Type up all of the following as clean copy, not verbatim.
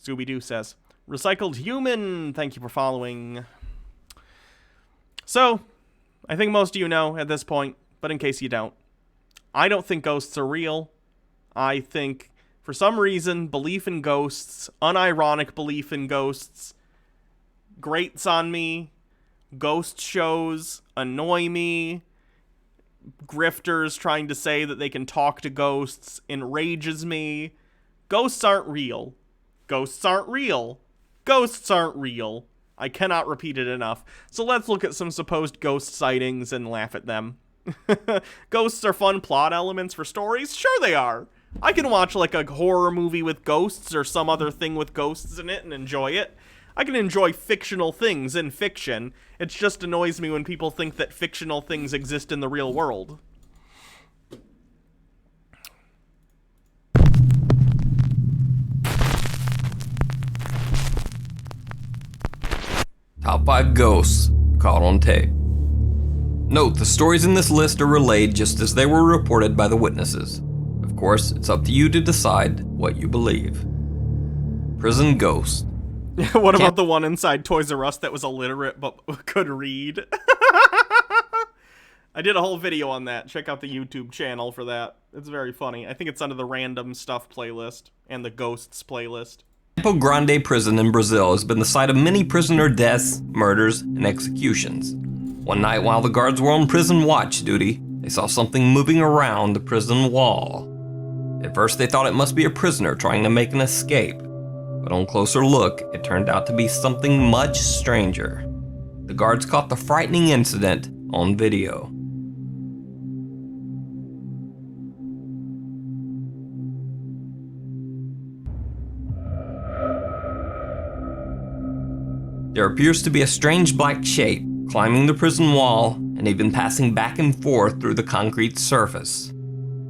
Scooby-Doo says, recycled human, thank you for following. So, I think most of you know at this point, but in case you don't, I don't think ghosts are real. I think, for some reason, belief in ghosts, unironic belief in ghosts, grates on me. Ghost shows annoy me. Grifters trying to say that they can talk to ghosts enrages me. Ghosts aren't real. Ghosts aren't real. Ghosts aren't real. I cannot repeat it enough. So let's look at some supposed ghost sightings and laugh at them. Ghosts are fun plot elements for stories? Sure they are. I can watch like a horror movie with ghosts or some other thing with ghosts in it and enjoy it. I can enjoy fictional things in fiction. It just annoys me when people think that fictional things exist in the real world. Top 5 ghosts caught on tape. Note, the stories in this list are relayed just as they were reported by the witnesses. Of course, it's up to you to decide what you believe. Prison ghost. What about the one inside Toys R Us that was illiterate but could read? I did a whole video on that. Check out the YouTube channel for that. It's very funny. I think it's under the random stuff playlist and the ghosts playlist. Campo Grande prison in Brazil has been the site of many prisoner deaths, murders, and executions. One night while the guards were on prison watch duty, they saw something moving around the prison wall. At first they thought it must be a prisoner trying to make an escape, but on closer look, it turned out to be something much stranger. The guards caught the frightening incident on video. There appears to be a strange black shape climbing the prison wall and even passing back and forth through the concrete surface.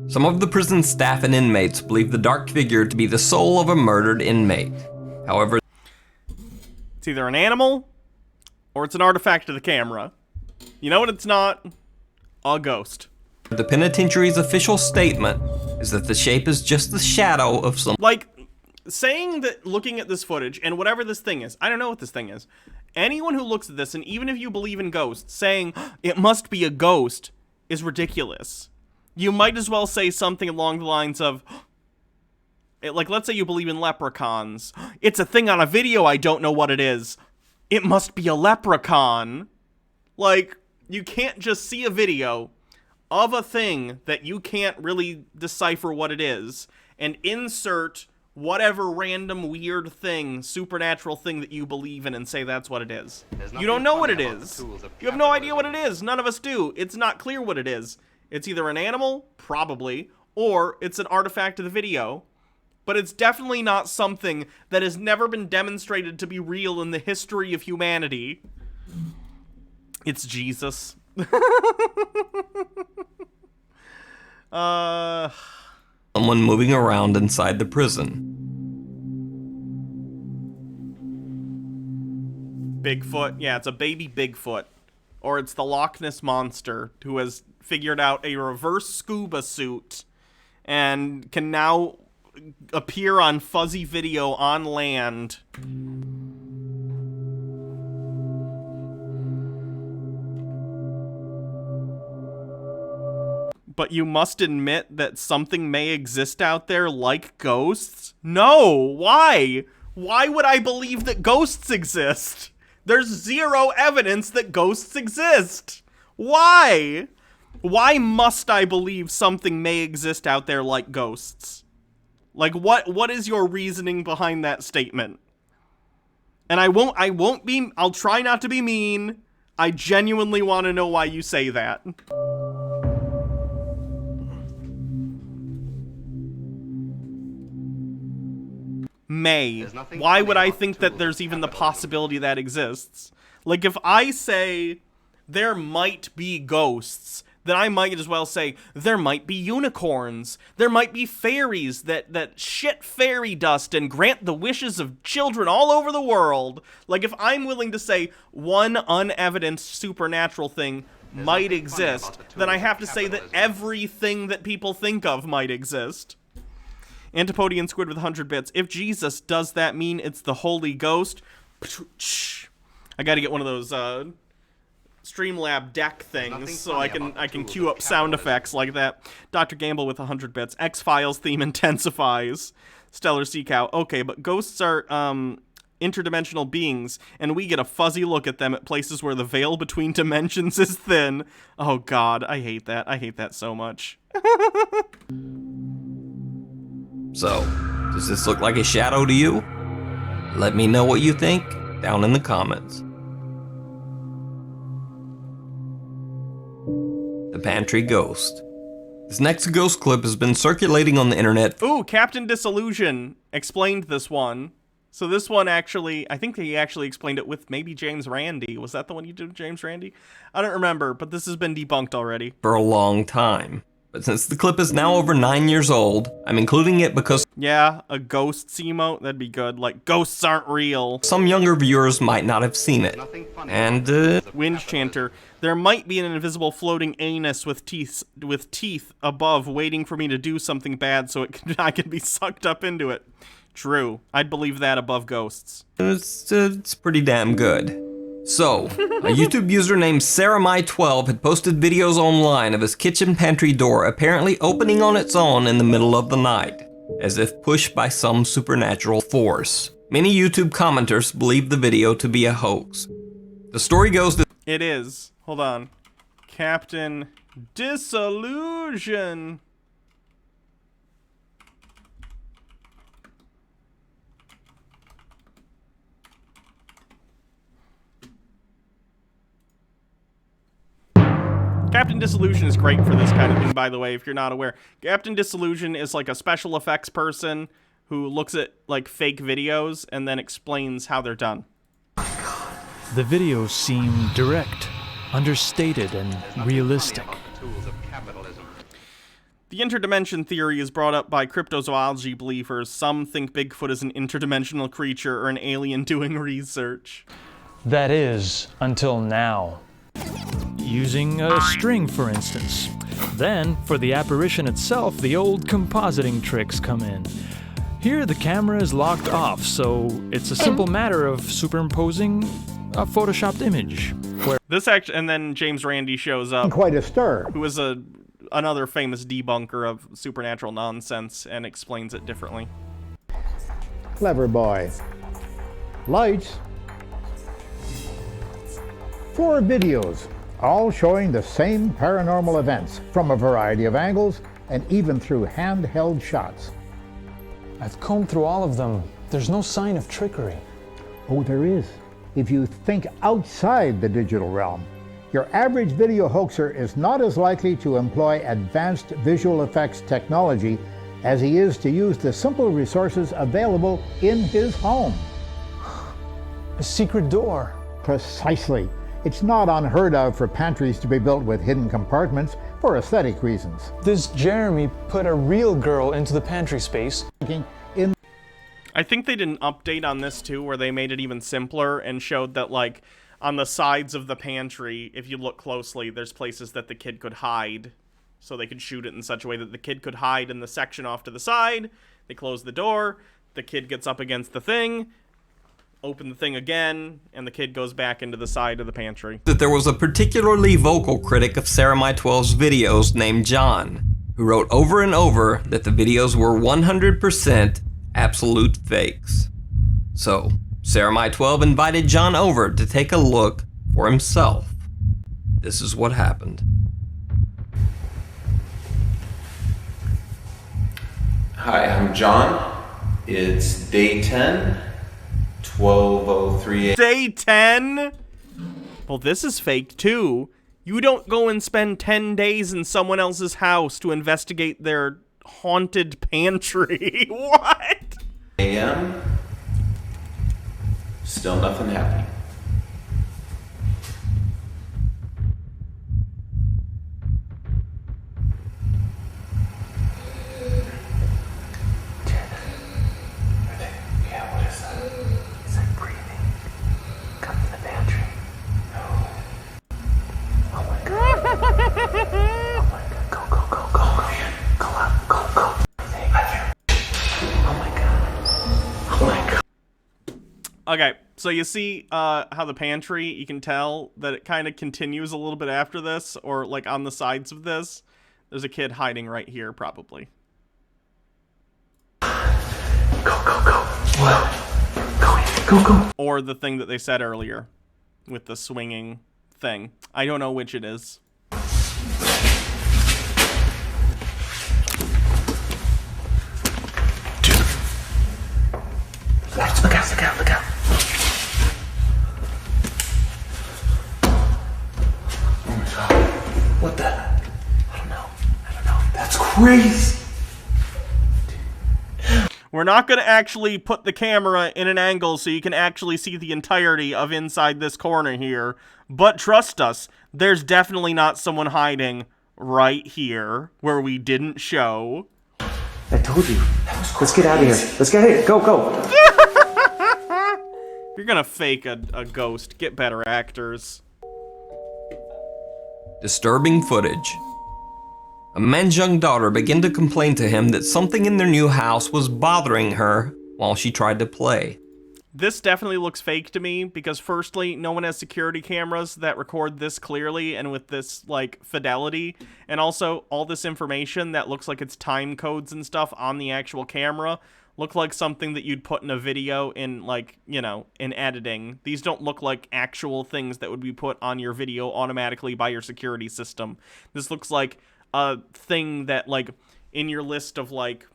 Some of the prison staff and inmates believe the dark figure to be the soul of a murdered inmate. However, it's either an animal or it's an artifact of the camera. You know what it's not? A ghost. The penitentiary's official statement is that the shape is just the shadow of some... Like, saying that looking at this footage, and whatever this thing is, I don't know what this thing is. Anyone who looks at this, and even if you believe in ghosts, saying it must be a ghost is ridiculous. You might as well say something along the lines of, like, let's say you believe in leprechauns. It's a thing on a video, I don't know what it is. It must be a leprechaun. Like, you can't just see a video of a thing that you can't really decipher what it is, and insert whatever random weird thing, supernatural thing that you believe in and say that's what it is. You don't know what it is. You have no idea what it is. None of us do. It's not clear what it is. It's either an animal, probably, or it's an artifact of the video. But it's definitely not something that has never been demonstrated to be real in the history of humanity. It's Jesus. Someone moving around inside the prison. Bigfoot. Yeah, it's a baby Bigfoot. Or it's the Loch Ness Monster, who has figured out a reverse scuba suit and can now appear on fuzzy video on land. But you must admit that something may exist out there like ghosts? No! Why? Why would I believe that ghosts exist? There's zero evidence that ghosts exist. Why? Why must I believe something may exist out there like ghosts? Like, what is your reasoning behind that statement? And I'll try not to be mean. I genuinely want to know why you say that. May. Why would I think that there's even the possibility that exists? Like, if I say there might be ghosts, then I might as well say there might be unicorns. There might be fairies that shit fairy dust and grant the wishes of children all over the world. Like, if I'm willing to say one unevidenced supernatural thing might exist, then I have to say that everything that people think of might exist. Antipodian squid with 100 bits. If Jesus, does that mean it's the Holy Ghost? I gotta get one of those Streamlab deck things so I can cue up sound effects like that. Dr. Gamble with 100 bits. X-Files theme intensifies. Stellar Sea Cow. Okay, but ghosts are interdimensional beings, and we get a fuzzy look at them at places where the veil between dimensions is thin. Oh god, I hate that. I hate that so much. So, does this look like a shadow to you? Let me know what you think down in the comments. The Pantry Ghost. This next ghost clip has been circulating on the internet. Ooh, Captain Disillusion explained this one. So this one actually, I think he actually explained it with maybe James Randi. Was that the one you did with James Randi? I don't remember, but this has been debunked already. For a long time. But since the clip is now over 9 years old, I'm including it because... Yeah, a ghosts emote, that'd be good. Like, ghosts aren't real. Some younger viewers might not have seen it. And, Wind Chanter. There might be an invisible floating anus with teeth above waiting for me to do something bad so I can be sucked up into it. True. I'd believe that above ghosts. It's pretty damn good. So, a YouTube user named SarahMai12 had posted videos online of his kitchen pantry door apparently opening on its own in the middle of the night, as if pushed by some supernatural force. Many YouTube commenters believe the video to be a hoax. The story goes that... It is. Hold on. Captain Disillusion. Captain Disillusion is great for this kind of thing, by the way, if you're not aware. Captain Disillusion is like a special effects person who looks at like fake videos and then explains how they're done. The videos seem direct, understated, and realistic. The interdimension theory is brought up by cryptozoology believers. Some think Bigfoot is an interdimensional creature or an alien doing research. That is, until now. Using a string, for instance. Then, for the apparition itself, the old compositing tricks come in. Here, the camera is locked off, so it's a simple matter of superimposing a photoshopped image. And then James Randi shows up. Quite a stir. Who is another famous debunker of supernatural nonsense and explains it differently. Clever boy. Lights. 4 videos, all showing the same paranormal events from a variety of angles and even through handheld shots. I've combed through all of them. There's no sign of trickery. Oh, there is. If you think outside the digital realm, your average video hoaxer is not as likely to employ advanced visual effects technology as he is to use the simple resources available in his home. A secret door. Precisely. It's not unheard of for pantries to be built with hidden compartments for aesthetic reasons. This Jeremy put a real girl into the pantry space. I think they did an update on this too, where they made it even simpler and showed that, like, on the sides of the pantry, if you look closely, there's places that the kid could hide. So they could shoot it in such a way that the kid could hide in the section off to the side. They close the door, the kid gets up against the thing, open the thing again, and the kid goes back into the side of the pantry. That there was a particularly vocal critic of SarahMai12's videos named John, who wrote over and over that the videos were 100% absolute fakes. So, SarahMai12 invited John over to take a look for himself. This is what happened. Hi, I'm John. It's day 10, 12:03 a.m. Day 10? Well, this is fake too. You don't go and spend 10 days in someone else's house to investigate their haunted pantry. What? a.m. Still nothing happening. Yeah, what is that? It's like breathing. Come to the pantry. No. Oh my god. Oh my god. Go, go, go, go, go. Go up, go, go. I hear. Okay, so you see how the pantry, you can tell that it kind of continues a little bit after this, or like on the sides of this. There's a kid hiding right here, probably. Go, go, go. Whoa. Go in. Go, go. Or the thing that they said earlier with the swinging thing. I don't know which it is. Look out, look out, look out. Oh my god. What the? I don't know. That's crazy. We're not going to actually put the camera in an angle so you can actually see the entirety of inside this corner here. But trust us, there's definitely not someone hiding right here where we didn't show. I told you. Let's get out of here. Let's get out of here. Go, go. If you're going to fake a ghost, get better actors. Disturbing footage. A man's young daughter began to complain to him that something in their new house was bothering her while she tried to play. This definitely looks fake to me because firstly, no one has security cameras that record this clearly and with this, like, fidelity. And also, all this information that looks like it's time codes and stuff on the actual camera look like something that you'd put in a video in, like, you know, in editing. These don't look like actual things that would be put on your video automatically by your security system. This looks like a thing that, like, in your list of, like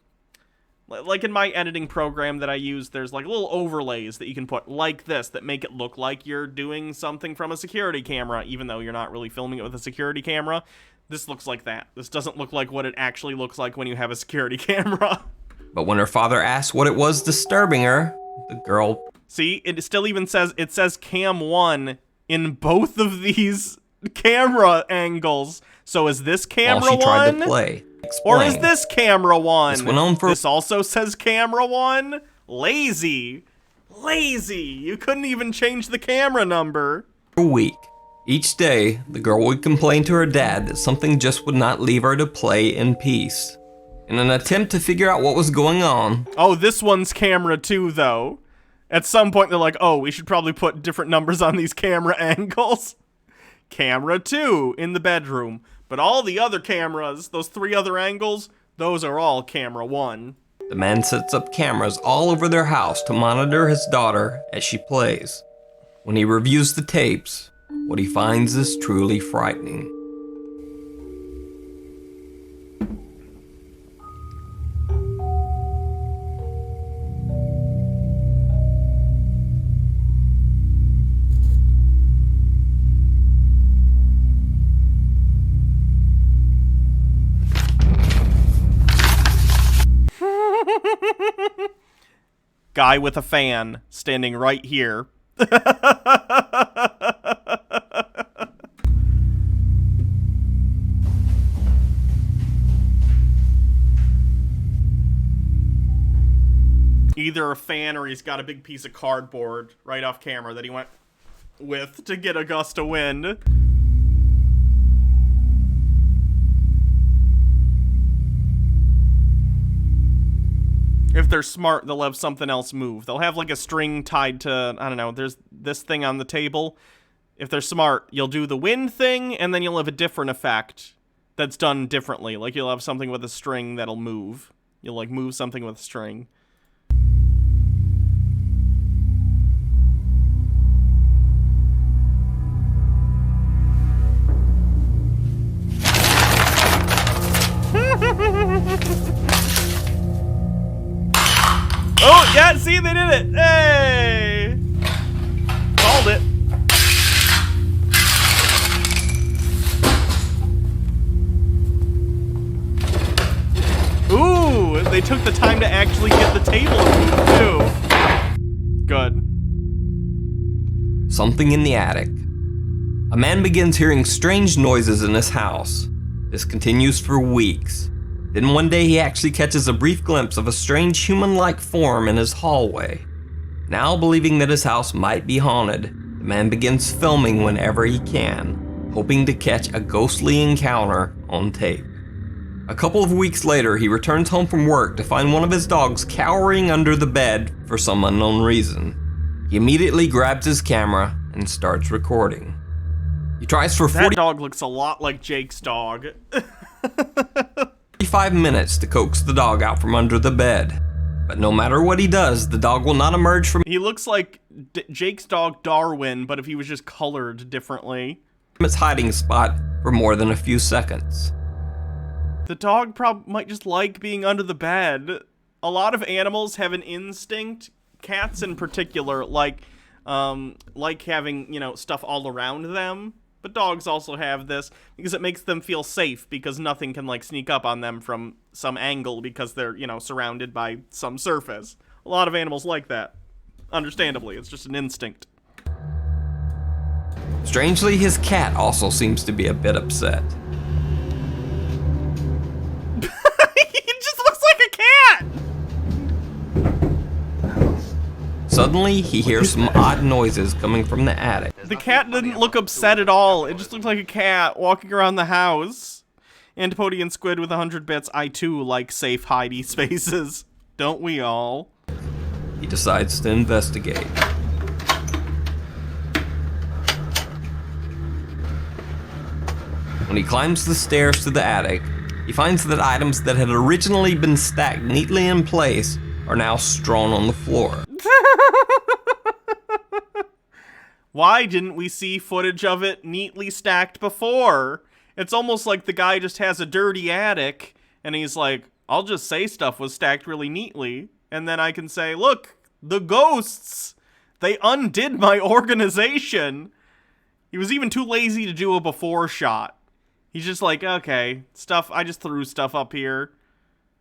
in my editing program that I use, there's, like, little overlays that you can put like this that make it look like you're doing something from a security camera, even though you're not really filming it with a security camera. This looks like that. This doesn't look like what it actually looks like when you have a security camera. But when her father asked what it was disturbing her, the girl... See, it still even says, it says cam 1 in both of these camera angles. So is this camera while she tried 1? To play. Or Explain. is this camera 1? This went on for... This also says camera 1? Lazy. Lazy. You couldn't even change the camera number. A week. Each day, the girl would complain to her dad that something just would not leave her to play in peace. In an attempt to figure out what was going on... Oh, this one's camera 2, though. At some point, they're like, oh, we should probably put different numbers on these camera angles. Camera 2 in the bedroom. But all the other cameras, those 3 other angles, those are all camera 1. The man sets up cameras all over their house to monitor his daughter as she plays. When he reviews the tapes, what he finds is truly frightening. Guy with a fan standing right here. Either a fan or he's got a big piece of cardboard right off camera that he went with to get a gust of wind. If they're smart, they'll have something else move. They'll have like a string tied to, I don't know, there's this thing on the table. If they're smart, you'll do the wind thing, and then you'll have a different effect that's done differently. Like you'll have something with a string that'll move. You'll like move something with a string. Oh, yeah, see, they did it. Hey! Called it. Ooh, they took the time to actually get the table too. Good. Something in the attic. A man begins hearing strange noises in his house. This continues for weeks. Then one day he actually catches a brief glimpse of a strange human-like form in his hallway. Now believing that his house might be haunted, the man begins filming whenever he can, hoping to catch a ghostly encounter on tape. A couple of weeks later, he returns home from work to find one of his dogs cowering under the bed for some unknown reason. He He immediately grabs his camera and starts recording. He tries for That dog looks a lot like Jake's dog. 45 minutes to coax the dog out from under the bed. But no matter what he does, the dog will not emerge from He looks like Jake's dog Darwin, but if he was just colored differently. its hiding spot for more than a few seconds. The dog might just like being under the bed. A lot of animals have an instinct, cats in particular, like having, you know, stuff all around them. But dogs also have this because it makes them feel safe because nothing can, like, sneak up on them from some angle because they're, you know, surrounded by some surface. A lot of animals like that. Understandably, it's just an instinct. Strangely, his cat also seems to be a bit upset. It just looks like a cat! Suddenly, he hears some odd noises coming from the attic. The cat didn't look upset at all. It just looked like a cat walking around the house. Antipodian Squid with 100 bits. I too like safe hidey spaces. Don't we all? He decides to investigate. When he climbs the stairs to the attic, he finds that items that had originally been stacked neatly in place are now strewn on the floor. Why didn't we see footage of it neatly stacked before? It's almost like the guy just has a dirty attic, and he's like, I'll just say stuff was stacked really neatly, and then I can say, look, the ghosts, they undid my organization. He was even too lazy to do a before shot. He's just like, okay, I just threw stuff up here.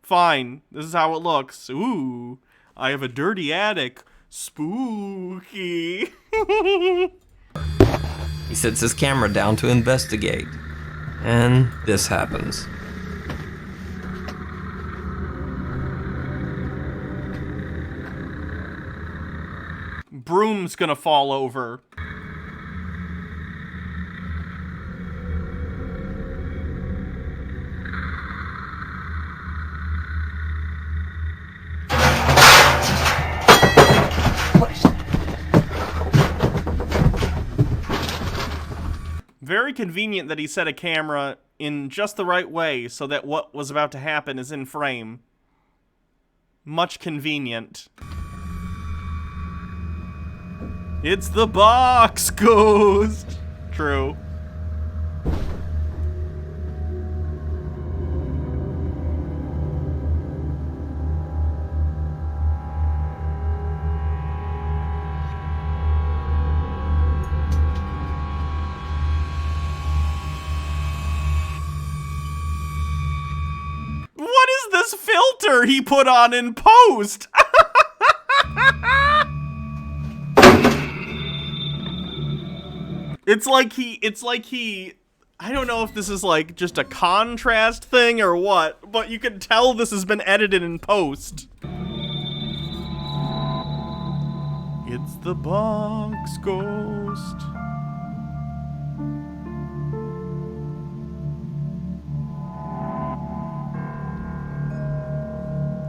Fine, this is how it looks. Ooh, I have a dirty attic. Spooky. He sets his camera down to investigate, and this happens. Broom's gonna fall over. Very convenient that he set a camera in just the right way so that what was about to happen is in frame. Much convenient. It's the box ghost! True. What is this filter he put on in post? It's like he, I don't know if this is like just a contrast thing or what, but you can tell this has been edited in post. It's the box ghost.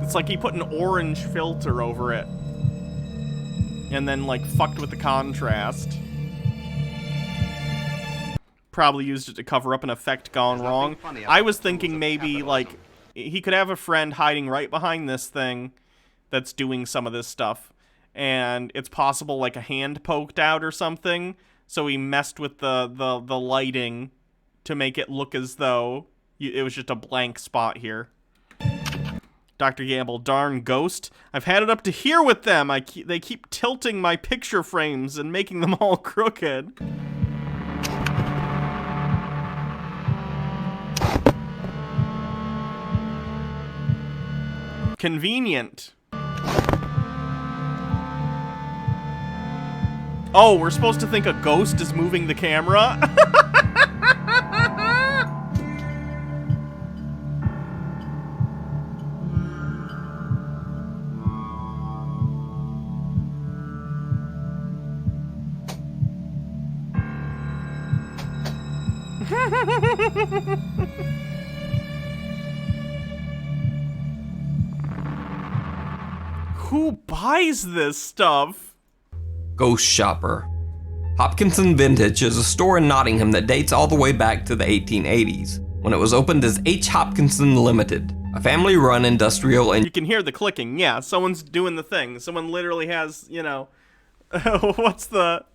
It's like he put an orange filter over it. And then, like, fucked with the contrast. Probably used it to cover up an effect gone wrong. I was thinking maybe, like, he could have a friend hiding right behind this thing that's doing some of this stuff. And it's possible, like, a hand poked out or something. So he messed with the lighting to make it look as though it was just a blank spot here. Dr. Gamble, darn ghost. I've had it up to here with them. They keep tilting my picture frames and making them all crooked. Convenient. Oh, we're supposed to think a ghost is moving the camera? Who buys this stuff? Ghost Shopper. Hopkinson Vintage is a store in Nottingham that dates all the way back to the 1880s, when it was opened as H. Hopkinson Limited, a family-run industrial and You can hear the clicking. Yeah, someone's doing the thing. Someone literally has, you know, what's the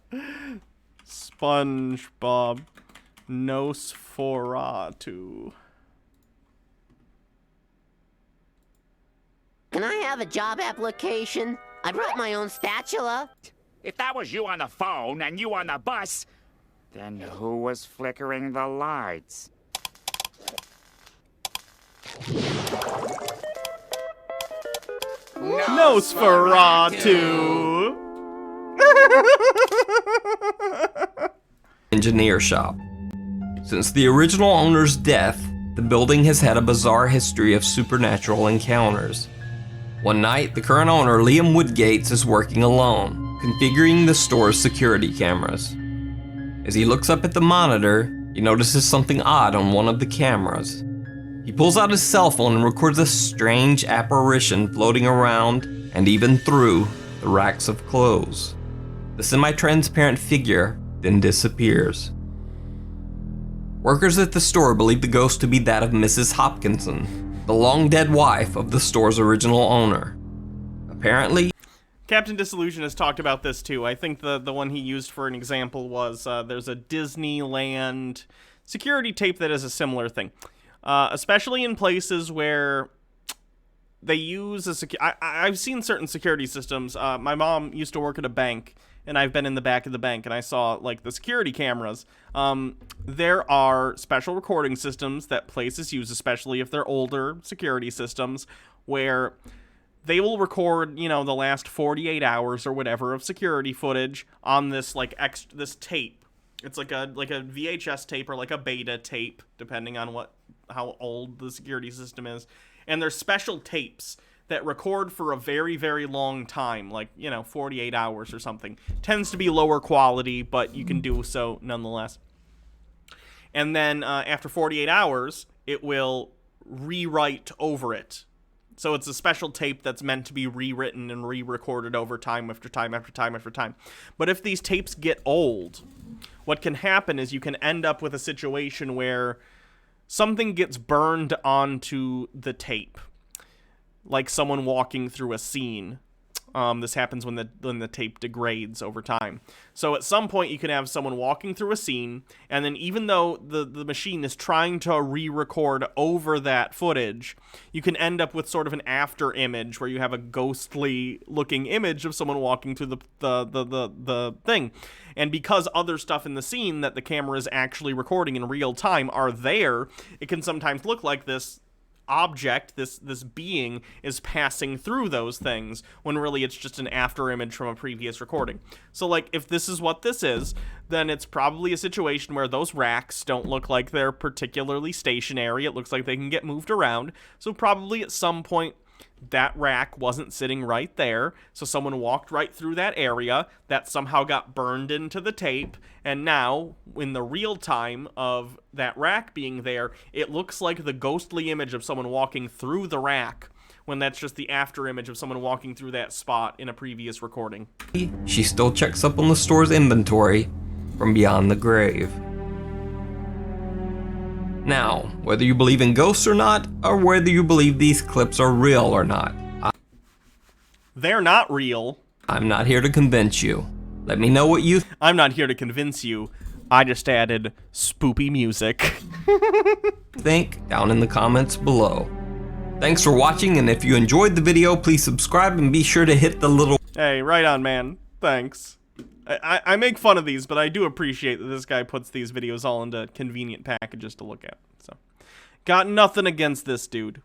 SpongeBob Nosferatu. Can I have a job application? I brought my own spatula. If that was you on the phone and you on the bus, then who was flickering the lights? Nosferatu. engineer shop. Since the original owner's death, the building has had a bizarre history of supernatural encounters. One night, the current owner, Liam Woodgates, is working alone, configuring the store's security cameras. As he looks up at the monitor, he notices something odd on one of the cameras. He pulls out his cell phone and records a strange apparition floating around and even through the racks of clothes. The semi-transparent figure then disappears. Workers at the store believe the ghost to be that of Mrs. Hopkinson, the long-dead wife of the store's original owner. Apparently, Captain Disillusion has talked about this too. I think the one he used for an example was there's a Disneyland security tape that is a similar thing. Especially in places where they use I've seen certain security systems. My mom used to work at a bank, and I've been in the back of the bank, and I saw, like, the security cameras. There are special recording systems that places use, especially if they're older security systems, where they will record, you know, the last 48 hours or whatever of security footage on this, like, this tape. It's like a VHS tape or like a beta tape, depending on how old the security system is. And there's special tapes that record for a very, very long time, like, you know, 48 hours or something. Tends to be lower quality, but you can do so nonetheless. And then after 48 hours, it will rewrite over it. So it's a special tape that's meant to be rewritten and re-recorded over time after time after time after time. But if these tapes get old, what can happen is you can end up with a situation where something gets burned onto the tape, like someone walking through a scene. This happens when the tape degrades over time. So at some point you can have someone walking through a scene, and then even though the machine is trying to re-record over that footage, you can end up with sort of an after image where you have a ghostly looking image of someone walking through the thing. And because other stuff in the scene that the camera is actually recording in real time are there, it can sometimes look like this object, this being is passing through those things, when really it's just an after image from a previous recording. So, like, if this is what this is, then it's probably a situation where those racks don't look like they're particularly stationary. It looks like they can get moved around. So probably at some point that rack wasn't sitting right there, so someone walked right through that area, that somehow got burned into the tape, and now, in the real time of that rack being there, it looks like the ghostly image of someone walking through the rack, when that's just the after image of someone walking through that spot in a previous recording. she still checks up on the store's inventory from beyond the grave. Now, whether you believe in ghosts or not, or whether you believe these clips are real or not, They're not real. I'm not here to convince you. Let me know what you I'm not here to convince you. I just added spoopy music. think down in the comments below. Thanks for watching, and if you enjoyed the video, please subscribe and be sure to hit the little... Hey, right on, man. Thanks. I make fun of these, but I do appreciate that this guy puts these videos all into convenient packages to look at. So, got nothing against this dude.